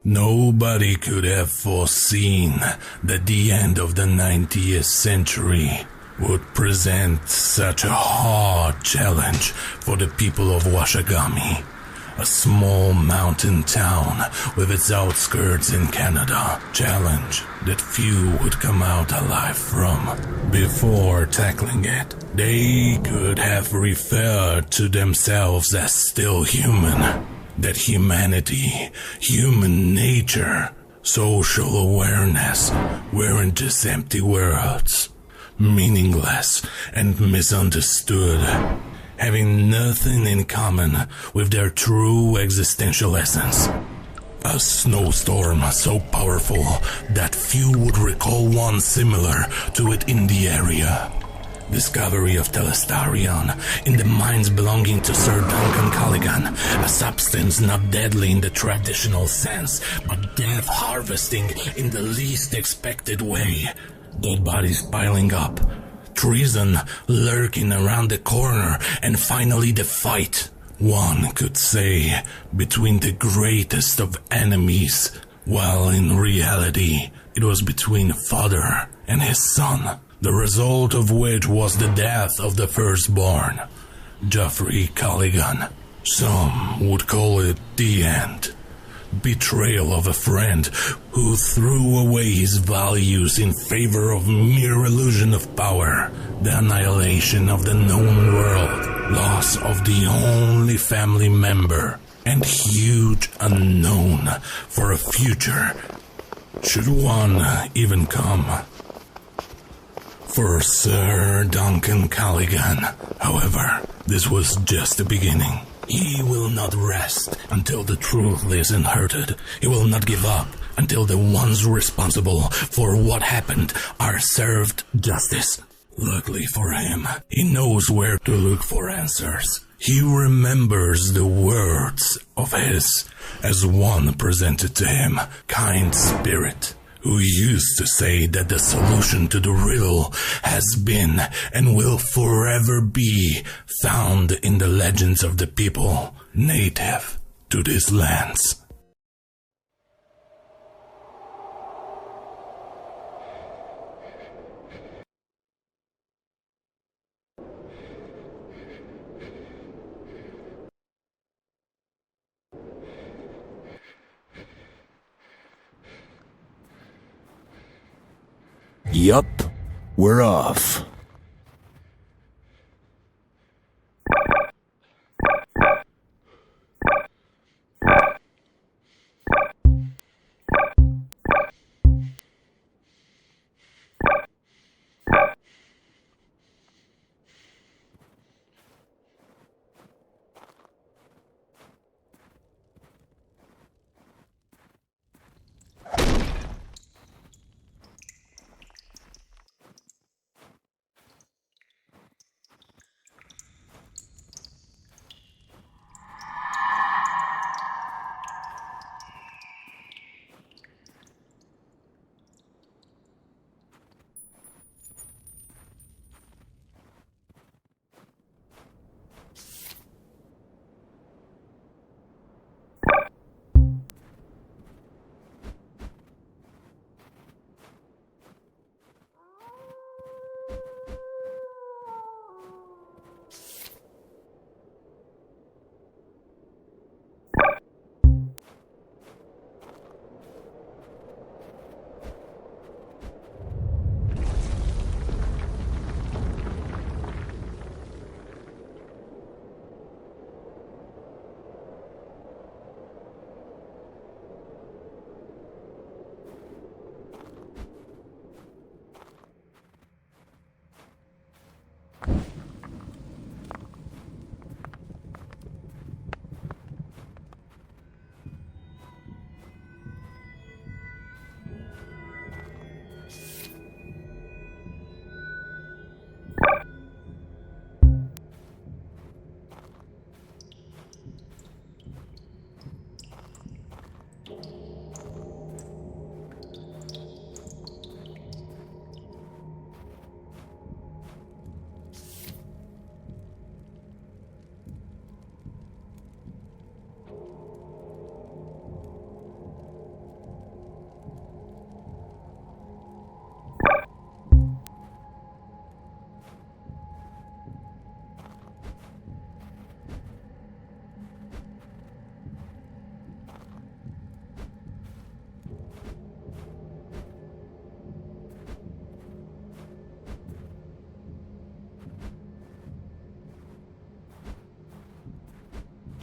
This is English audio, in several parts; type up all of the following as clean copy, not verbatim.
Nobody could have foreseen that the end of the 90th century would present such a hard challenge for the people of Washagami, a small mountain town with its outskirts in Canada. Challenge that few would come out alive from. Before tackling it, they could have referred to themselves as still human. That humanity, human nature, social awareness weren't just empty words, meaningless and misunderstood, having nothing in common with their true existential essence. A snowstorm so powerful that few would recall one similar to it in the area. Discovery of telestarion in the mines belonging to Sir Duncan Culligan, a substance not deadly in the traditional sense, but death harvesting in the least expected way. Dead bodies piling up, treason lurking around the corner, and finally the fight, one could say, between the greatest of enemies, while in reality it was between a father and his son. The result of which was the death of the firstborn, Geoffrey Culligan. Some would call it the end. Betrayal of a friend who threw away his values in favor of mere illusion of power. The annihilation of the known world. Loss of the only family member. And huge unknown for a future, should one even come. For Sir Duncan Culligan, however, this was just the beginning. He will not rest until the truth is unearthed. He will not give up until the ones responsible for what happened are served justice. Luckily for him, he knows where to look for answers. He remembers the words of his, as one presented to him, kind spirit, who used to say that the solution to the riddle has been and will forever be found in the legends of the people native to these lands. Yup, we're off.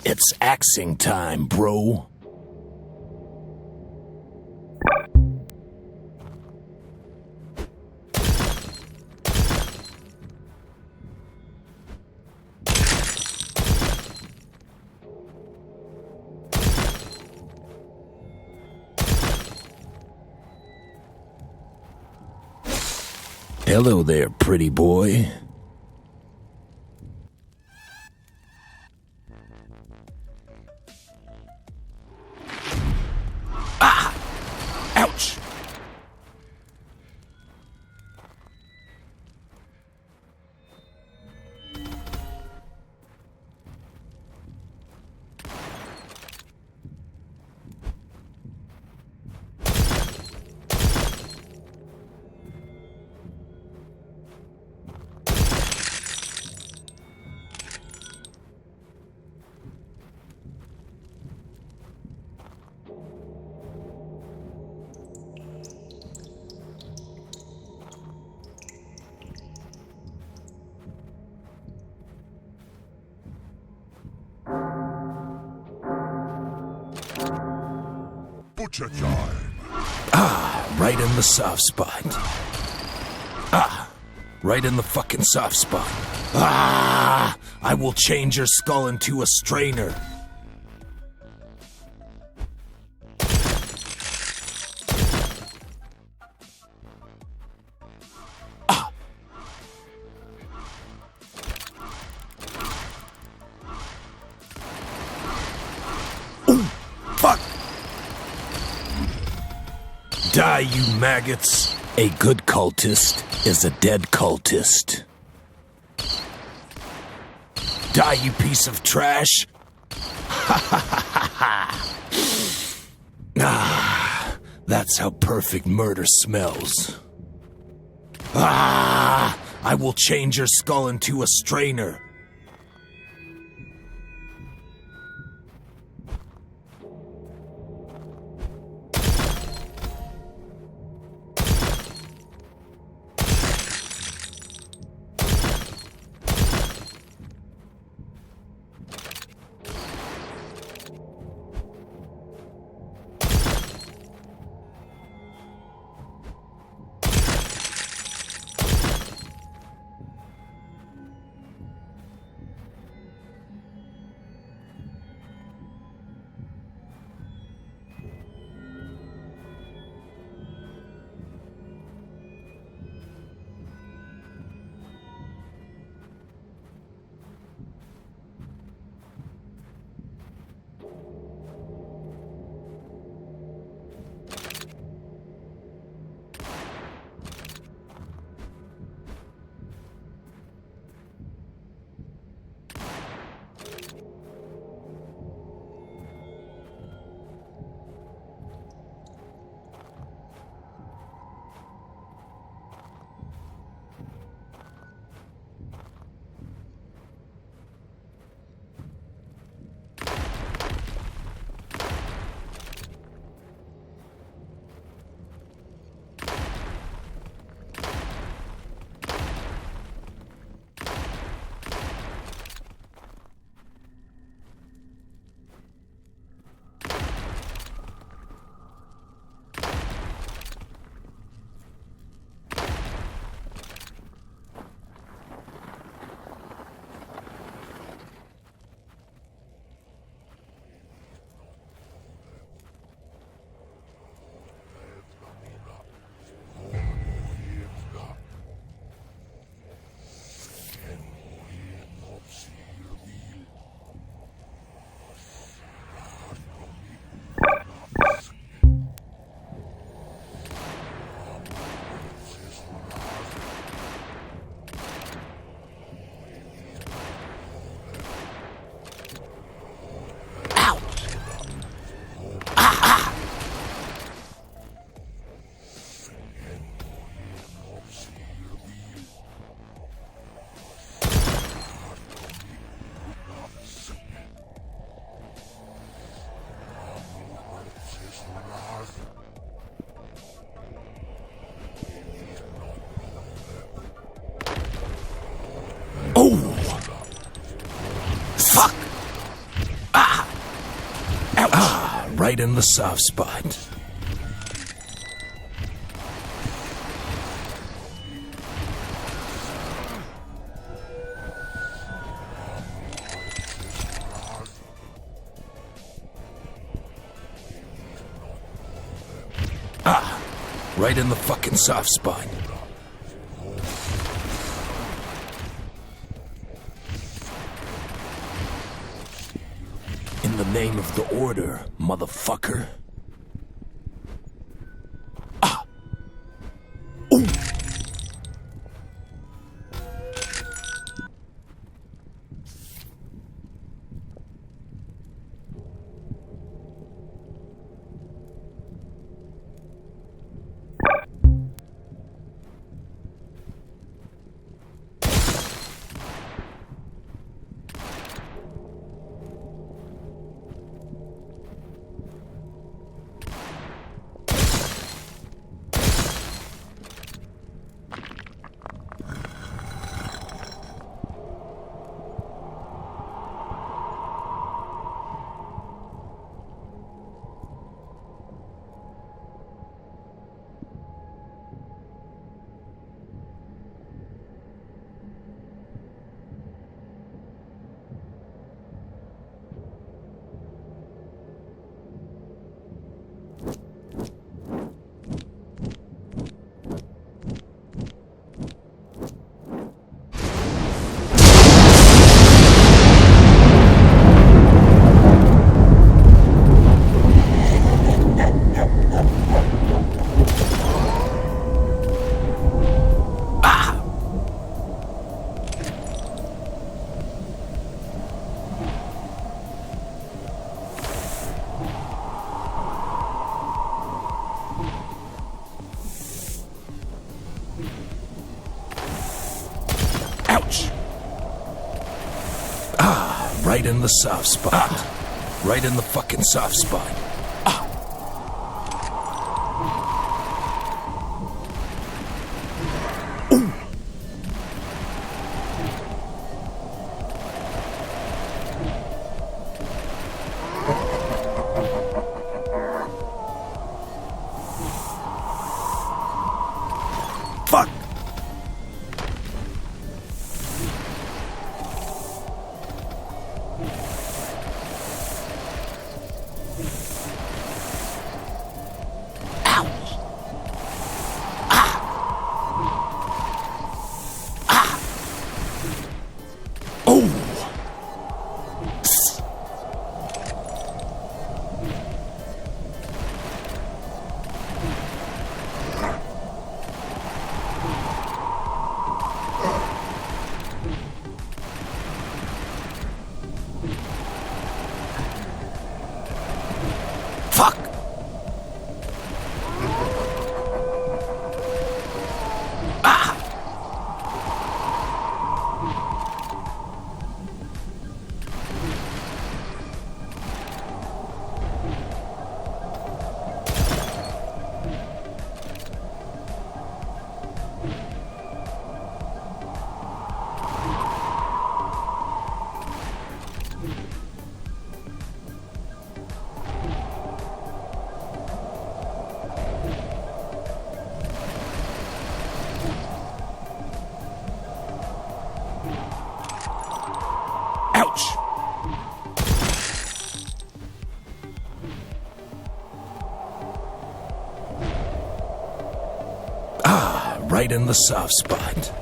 It's axing time, bro. Hello there, pretty boy. Ah! Ouch! Butcher time. Right in the soft spot. Right in the fucking soft spot. I will change your skull into a strainer. Ooh, fuck! Die, you maggots. A good cultist is a dead cultist. Die, you piece of trash. That's how perfect murder smells. I will change your skull into a strainer. right in the soft spot. Right in the fucking soft spot. In the name of the order, motherfucker. Ooh. Right in the soft spot. Right in the fucking soft spot. Ooh. Fuck. Fuck! Ouch! Right in the soft spot.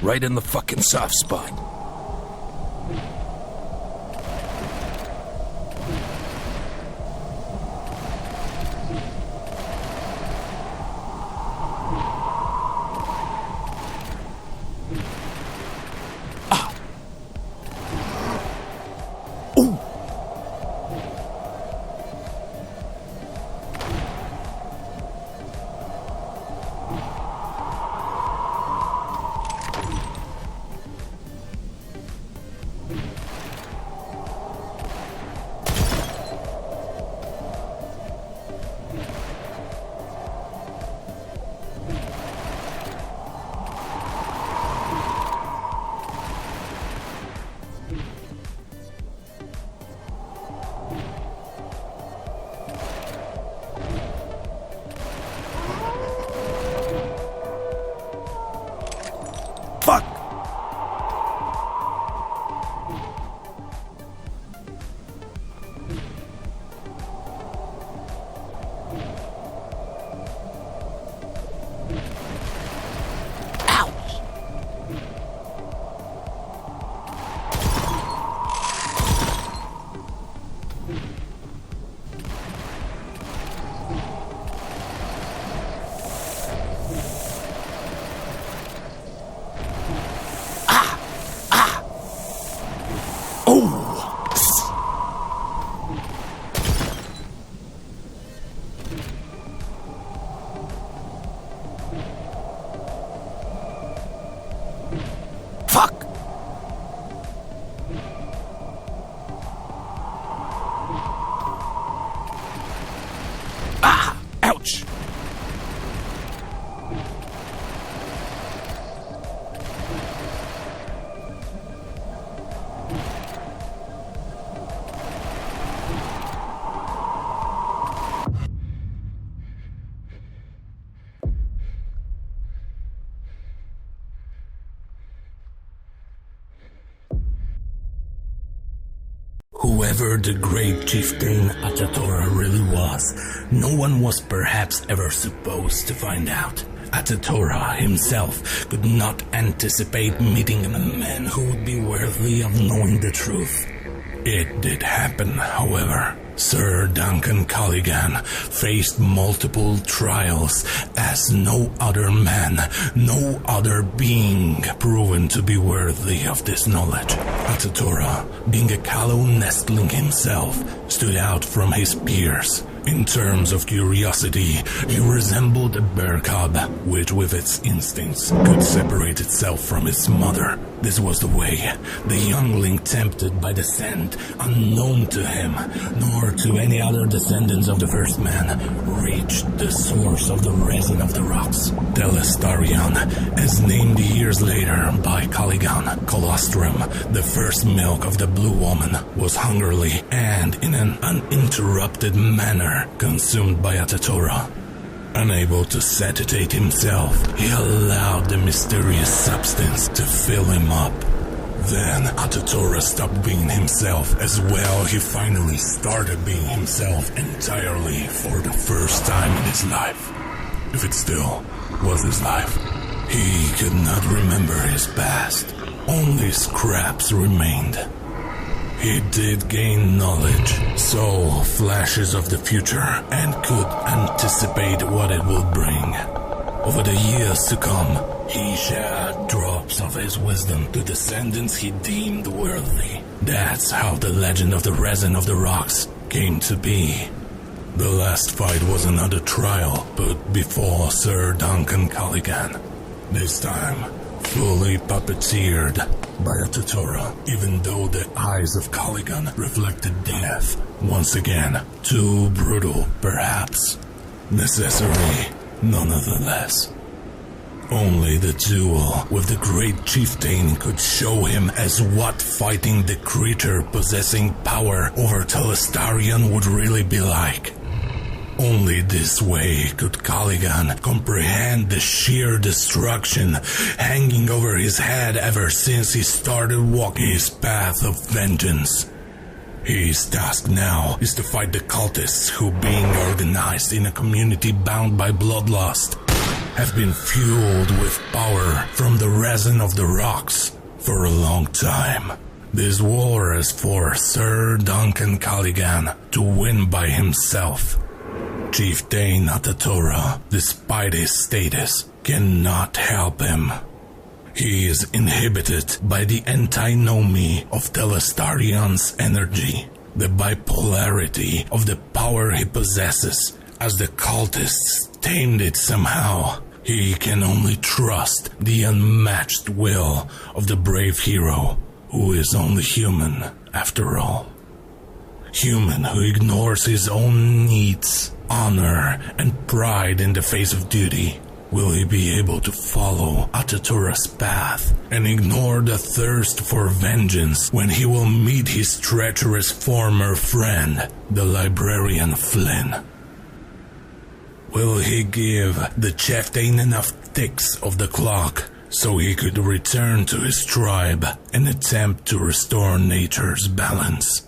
Right in the fucking soft spot. Ooh. Whoever the great chieftain Atatora really was, no one was perhaps ever supposed to find out. Atatora himself could not anticipate meeting a man who would be worthy of knowing the truth. It did happen, however. Sir Duncan Colligan faced multiple trials as no other man, no other being proven to be worthy of this knowledge. Atatora, being a callow nestling himself, stood out from his peers. In terms of curiosity, he resembled a bear cub, which with its instincts could separate itself from its mother. This was the way the youngling, tempted by the scent unknown to him, nor to any other descendants of the first man, reached the source of the resin of the rocks. Telestarion, as named years later by Colligan, colostrum, the first milk of the Blue Woman, was hungrily and in an uninterrupted manner consumed by Atatora. Unable to satiate himself, he allowed the mysterious substance to fill him up. Then Atatora stopped being himself as well. He finally started being himself entirely for the first time in his life. If it still was his life. He could not remember his past. Only scraps remained. He did gain knowledge, saw flashes of the future, and could anticipate what it would bring. Over the years to come, he shared drops of his wisdom to descendants he deemed worthy. That's how the legend of the resin of the rocks came to be. The last fight was another trial, but before Sir Duncan Colligan. This time, fully puppeteered by Atatora, even though the eyes of Colligan reflected death. Once again, too brutal, perhaps. Necessary, nonetheless. Only the duel with the great chieftain could show him as what fighting the creature possessing power over Telestarion would really be like. Only this way could Colligan comprehend the sheer destruction hanging over his head ever since he started walking his path of vengeance. His task now is to fight the cultists who, being organized in a community bound by bloodlust, have been fueled with power from the resin of the rocks for a long time. This war is for Sir Duncan Colligan to win by himself. Chieftain Atatora, despite his status, cannot help him. He is inhibited by the antinomy of Telestarion's energy, the bipolarity of the power he possesses. As the cultists tamed it somehow, he can only trust the unmatched will of the brave hero, who is only human after all. Human who ignores his own needs, honor, and pride in the face of duty. Will he be able to follow Atatora's path and ignore the thirst for vengeance when he will meet his treacherous former friend, the librarian Flynn? Will he give the chieftain enough ticks of the clock so he could return to his tribe and attempt to restore nature's balance?